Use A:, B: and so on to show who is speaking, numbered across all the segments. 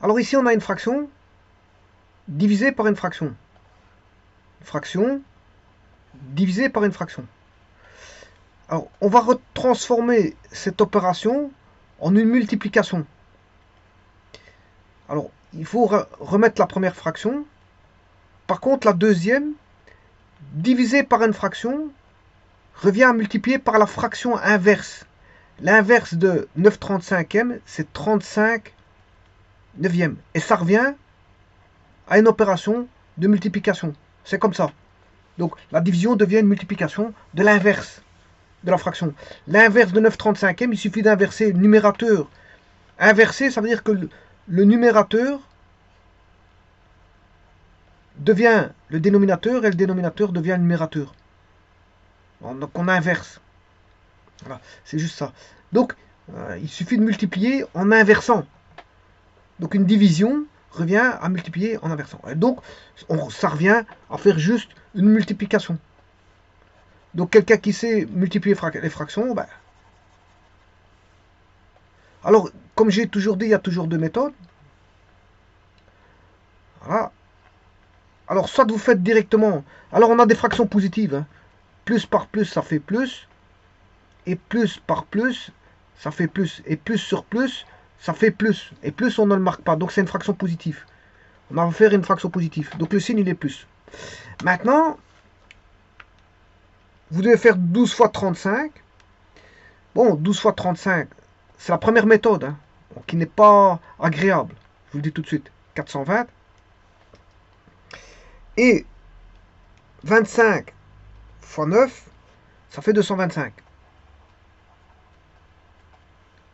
A: Alors ici, on a une fraction divisée par une fraction. Fraction divisée par une fraction. Alors, on va retransformer cette opération en une multiplication. Alors, il faut remettre la première fraction. Par contre, la deuxième, divisée par une fraction, revient à multiplier par la fraction inverse. L'inverse de 9/35, c'est 35 neuvième. Et ça revient à une opération de multiplication. C'est comme ça. Donc, la division devient une multiplication de l'inverse de la fraction. L'inverse de 9/35, il suffit d'inverser le numérateur. Inverser, ça veut dire que le numérateur devient le dénominateur et le dénominateur devient le numérateur. Donc on inverse. Voilà, c'est juste ça. Donc il suffit de multiplier en inversant. Donc une division revient à multiplier en inversant. Et donc ça revient à faire juste une multiplication. Donc quelqu'un qui sait multiplier les fractions, ben, alors comme j'ai toujours dit, il y a toujours deux méthodes. Voilà. Alors soit vous faites directement. Alors on a des fractions positives. Hein. Plus par plus, ça fait plus. Et plus par plus, ça fait plus. Et plus sur plus, ça fait plus. Et plus, on ne le marque pas. Donc, c'est une fraction positive. On va faire une fraction positive. Donc, le signe, il est plus. Maintenant, vous devez faire 12 fois 35. Bon, 12 fois 35, c'est la première méthode, hein, qui n'est pas agréable. Je vous le dis tout de suite. 420. Et 25 fois 9, ça fait 225.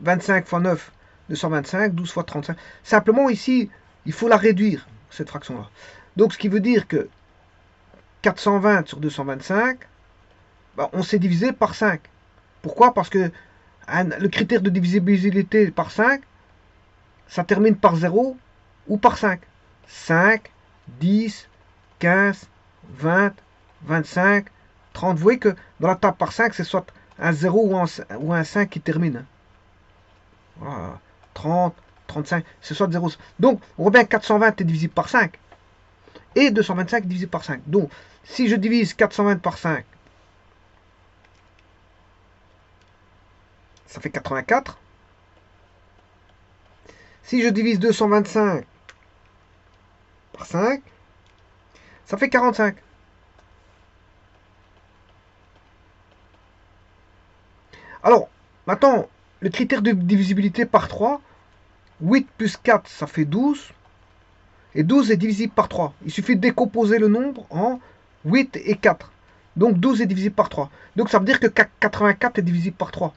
A: 25 fois 9, 225, 12 fois 35. Simplement ici, il faut la réduire, cette fraction-là. Donc ce qui veut dire que 420 sur 225, ben, on s'est divisé par 5. Pourquoi? Parce que le critère de divisibilité par 5, ça termine par 0 ou par 5. 5, 10, 15, 20, 25, 30. Vous voyez que dans la table par 5, c'est soit un 0 ou un 5 qui termine. Voilà. 30, 35, c'est soit 0. Donc, on voit bien que 420 est divisible par 5. Et 225 est divisible par 5. Donc, si je divise 420 par 5, ça fait 84. Si je divise 225 par 5, ça fait 45. Alors, maintenant, le critère de divisibilité par 3, 8 plus 4, ça fait 12. Et 12 est divisible par 3. Il suffit de décomposer le nombre en 8 et 4. Donc 12 est divisible par 3. Donc ça veut dire que 84 est divisible par 3.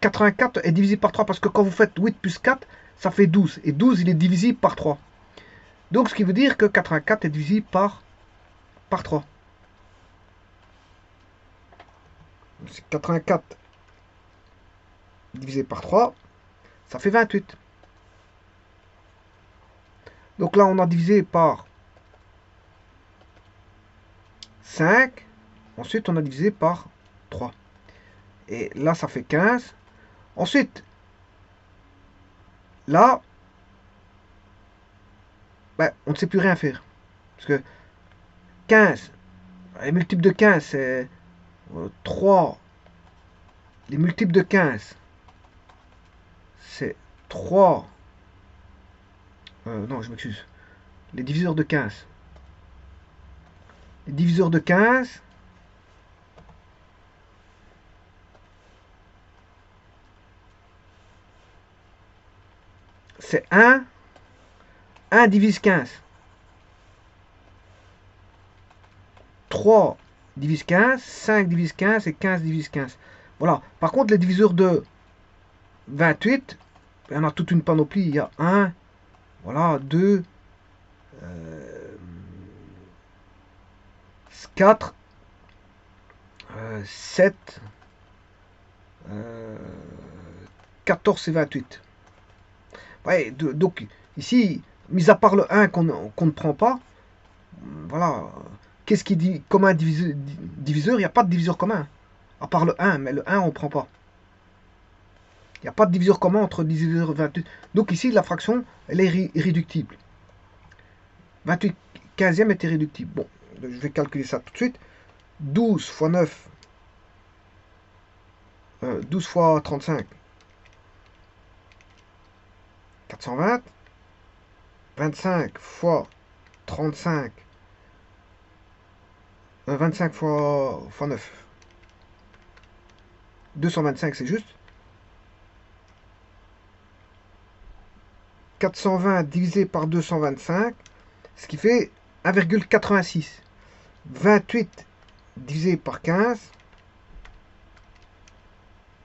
A: 84 est divisible par 3 parce que quand vous faites 8 plus 4, ça fait 12. Et 12, il est divisible par 3. Donc ce qui veut dire que 84 est divisible par 3. 84 divisé par 3, ça fait 28. Donc là, on a divisé par 5. Ensuite, on a divisé par 3. Et là, ça fait 15. Ensuite, là, ben, on ne sait plus rien faire. Parce que 15, les multiples de 15, c'est 3. Les multiples de 15, c'est 3. Non, je m'excuse. Les diviseurs de 15. Les diviseurs de 15, c'est 1. 1 divise 15. 3 divise 15, 5 divise 15 et 15 divise 15. Voilà. Par contre, les diviseurs de 28, il y en a toute une panoplie. Il y a 1, voilà, 2, 4, 7, 14 et 28. Ouais, donc ici, mis à part le 1 qu'on ne prend pas, voilà, qu'est-ce qui dit commun diviseur? Il n'y a pas de diviseur commun, à part le 1, mais le 1 on ne prend pas. Il n'y a pas de diviseur commun entre 18 et 28. Donc ici, la fraction, elle est irréductible. 28 15e est irréductible. Bon, je vais calculer ça tout de suite. 12 fois 9, 12 fois 35, 420. 25 fois 35, 25 fois 9. 225, c'est juste. 420 divisé par 225, ce qui fait 1,86. 28 divisé par 15,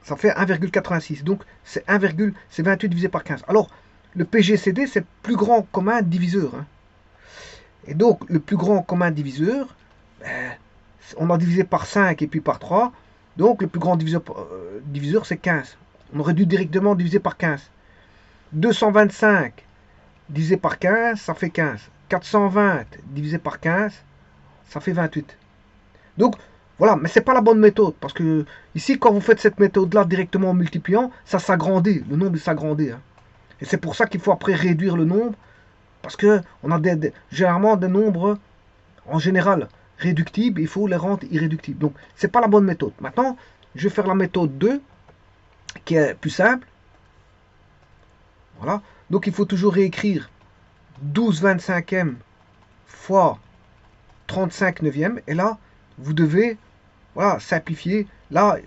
A: ça fait 1,86. Donc, c'est 28 divisé par 15. Alors, le PGCD, c'est le plus grand commun diviseur. Hein. Et donc, le plus grand commun diviseur, on a divisé par 5 et puis par 3. Donc, le plus grand diviseur, c'est 15. On aurait dû directement diviser par 15. 225 divisé par 15, ça fait 15. 420 divisé par 15, ça fait 28. Donc, voilà, mais ce n'est pas la bonne méthode. Parce que ici, quand vous faites cette méthode-là directement en multipliant, ça s'agrandit. Le nombre s'agrandit. Hein. Et c'est pour ça qu'il faut après réduire le nombre. Parce qu'on a généralement des nombres, en général, réductibles. Il faut les rendre irréductibles. Donc, ce n'est pas la bonne méthode. Maintenant, je vais faire la méthode 2, qui est plus simple. Voilà. Donc, il faut toujours réécrire 12 25e fois 35 neuvième. Et là, vous devez simplifier. Là,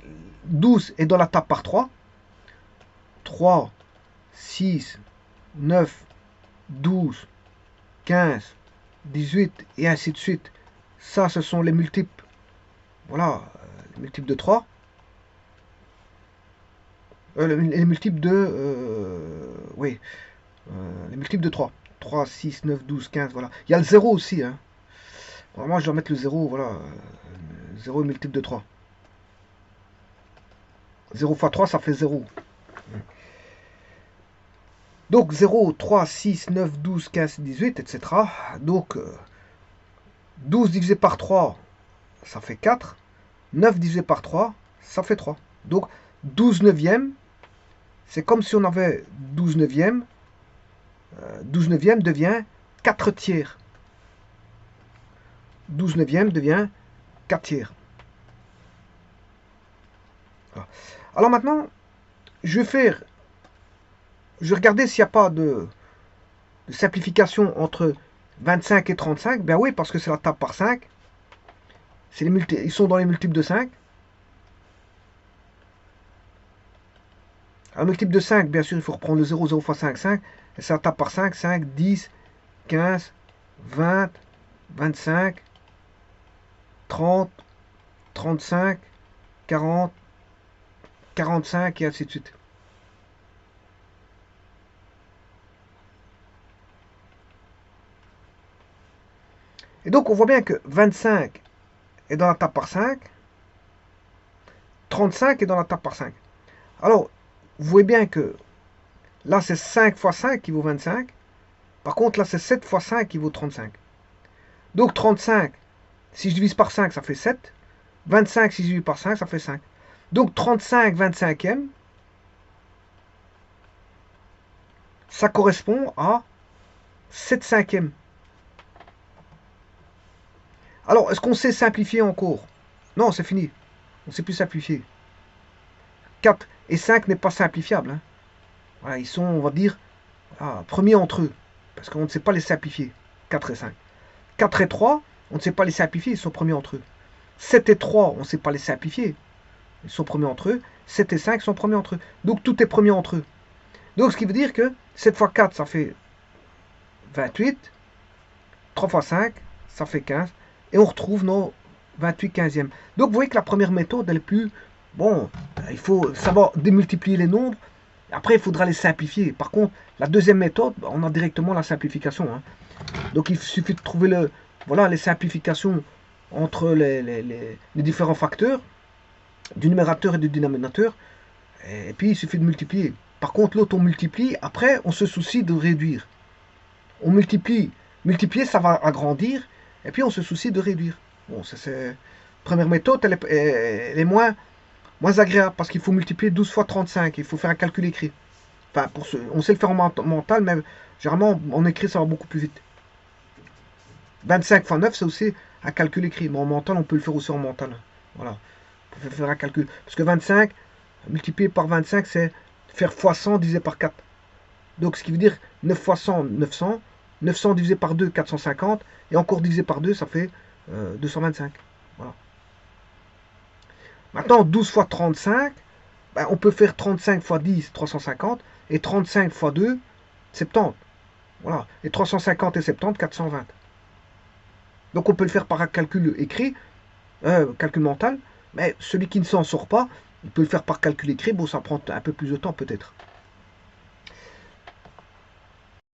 A: 12 est dans la table par 3. 3, 6, 9, 12, 15, 18 et ainsi de suite. Ça, ce sont les multiples. Voilà, les multiples de 3. Les multiples de... oui, les multiples de 3. 3, 6, 9, 12, 15, voilà. Il y a le 0 aussi. Hein. Alors moi, je dois mettre le 0, voilà. 0 est multiple de 3. 0 fois 3, ça fait 0. Donc 0, 3, 6, 9, 12, 15, 18, etc. Donc 12 divisé par 3, ça fait 4. 9 divisé par 3, ça fait 3. Donc 12 neuvième, c'est comme si on avait 12 neuvième. 12 neuvième devient 4 tiers. 12 neuvième devient 4 tiers. Voilà. Alors maintenant, je vais regarder s'il n'y a pas de simplification entre 25 et 35. Ben oui, parce que c'est la table par 5. Ils sont dans les multiples de 5. Un multiple de 5, bien sûr, il faut reprendre le 0, 0 fois 5, 5. Et c'est la table par 5, 5, 10, 15, 20, 25, 30, 35, 40, 45 et ainsi de suite. Et donc on voit bien que 25 est dans la table par 5, 35 est dans la table par 5. Alors, vous voyez bien que là c'est 5 fois 5 qui vaut 25. Par contre là c'est 7 fois 5 qui vaut 35. Donc 35, si je divise par 5, ça fait 7. 25, si je divise par 5, ça fait 5. Donc 35 25e, ça correspond à 7 cinquièmes. Alors, est-ce qu'on sait simplifier encore? Non, c'est fini. On ne sait plus simplifier. 4 et 5 n'est pas simplifiable. Hein. Voilà, ils sont, on va dire, premiers entre eux. Parce qu'on ne sait pas les simplifier. 4 et 5. 4 et 3, on ne sait pas les simplifier, ils sont premiers entre eux. 7 et 3, on ne sait pas les simplifier. Ils sont premiers entre eux. 7 et 5 sont premiers entre eux. Donc tout est premier entre eux. Donc ce qui veut dire que 7 fois 4, ça fait 28. 3 fois 5, ça fait 15. Et on retrouve nos 28 15e. Donc vous voyez que la première méthode, elle est plus... Bon, il faut savoir démultiplier les nombres. Après, il faudra les simplifier. Par contre, la deuxième méthode, on a directement la simplification. Hein. Donc il suffit de trouver les simplifications entre les différents facteurs, du numérateur et du dénominateur. Et puis il suffit de multiplier. Par contre, l'autre, on multiplie. Après, on se soucie de réduire. On multiplie. Multiplier, ça va agrandir. Et puis, on se soucie de réduire. Bon, ça c'est... Première méthode, elle est moins moins agréable parce qu'il faut multiplier 12 fois 35. Il faut faire un calcul écrit. Enfin, on sait le faire en mental, mais généralement, en écrit, ça va beaucoup plus vite. 25 fois 9, c'est aussi un calcul écrit. Mais en mental, on peut le faire aussi en mental. Voilà. On peut faire un calcul. Parce que 25, multiplié par 25, c'est faire fois 100 divisé par 4. Donc, ce qui veut dire 9 fois 100, 900. 900 divisé par 2, 450. Et encore divisé par 2, ça fait 225. Voilà. Maintenant, 12 fois 35, ben, on peut faire 35 fois 10, 350. Et 35 fois 2, 70. Voilà. Et 350 et 70, 420. Donc on peut le faire par un calcul écrit, calcul mental, mais celui qui ne s'en sort pas, il peut le faire par calcul écrit, bon ça prend un peu plus de temps peut-être.